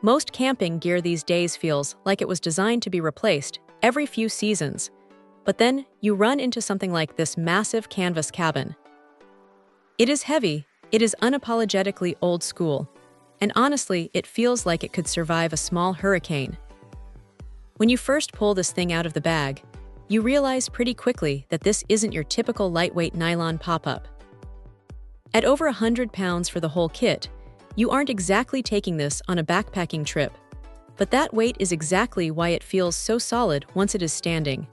Most camping gear these days feels like it was designed to be replaced every few seasons, but then you run into something like this massive canvas cabin. It is heavy, it is unapologetically old school, and honestly, it feels like it could survive a small hurricane. When you first pull this thing out of the bag, you realize pretty quickly that this isn't your typical lightweight nylon pop-up. At over 100 pounds for the whole kit, you aren't exactly taking this on a backpacking trip, but that weight is exactly why it feels so solid once it is standing.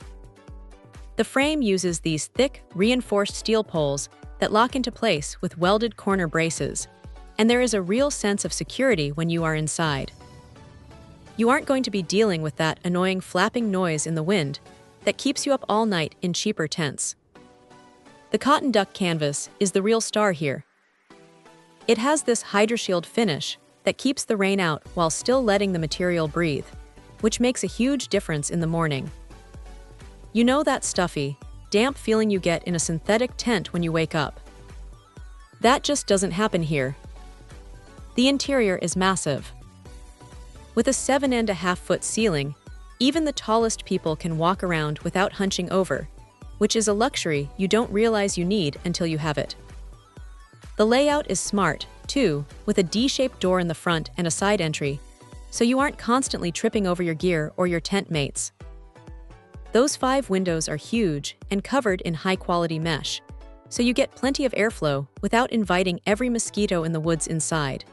The frame uses these thick, reinforced steel poles that lock into place with welded corner braces, and there is a real sense of security when you are inside. You aren't going to be dealing with that annoying flapping noise in the wind that keeps you up all night in cheaper tents. The cotton duck canvas is the real star here. It has this HydroShield finish that keeps the rain out while still letting the material breathe, which makes a huge difference in the morning. You know that stuffy, damp feeling you get in a synthetic tent when you wake up? That just doesn't happen here. The interior is massive. With a 7.5-foot ceiling, even the tallest people can walk around without hunching over, which is a luxury you don't realize you need until you have it. The layout is smart, too, with a D-shaped door in the front and a side entry, so you aren't constantly tripping over your gear or your tent mates. Those 5 windows are huge and covered in high-quality mesh, so you get plenty of airflow without inviting every mosquito in the woods inside.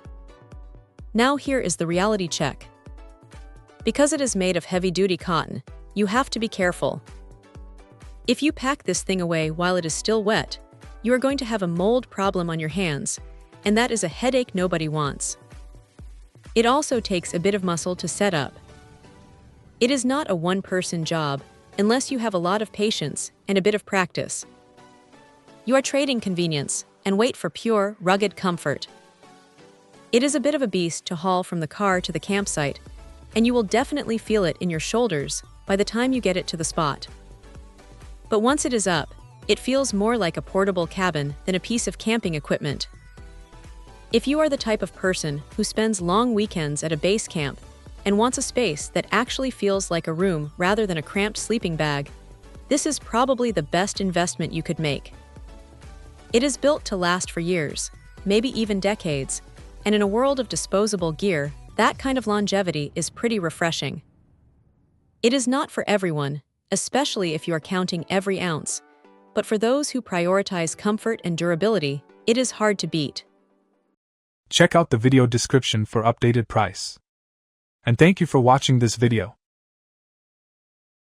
Now here is the reality check. Because it is made of heavy-duty cotton, you have to be careful. If you pack this thing away while it is still wet, you are going to have a mold problem on your hands, and that is a headache nobody wants. It also takes a bit of muscle to set up. It is not a one-person job unless you have a lot of patience and a bit of practice. You are trading convenience and wait for pure, rugged comfort. It is a bit of a beast to haul from the car to the campsite, and you will definitely feel it in your shoulders by the time you get it to the spot. But once it is up, it feels more like a portable cabin than a piece of camping equipment. If you are the type of person who spends long weekends at a base camp and wants a space that actually feels like a room rather than a cramped sleeping bag, this is probably the best investment you could make. It is built to last for years, maybe even decades, and in a world of disposable gear, that kind of longevity is pretty refreshing. It is not for everyone, especially if you are counting every ounce, but for those who prioritize comfort and durability, it is hard to beat. Check out the video description for updated price. And thank you for watching this video.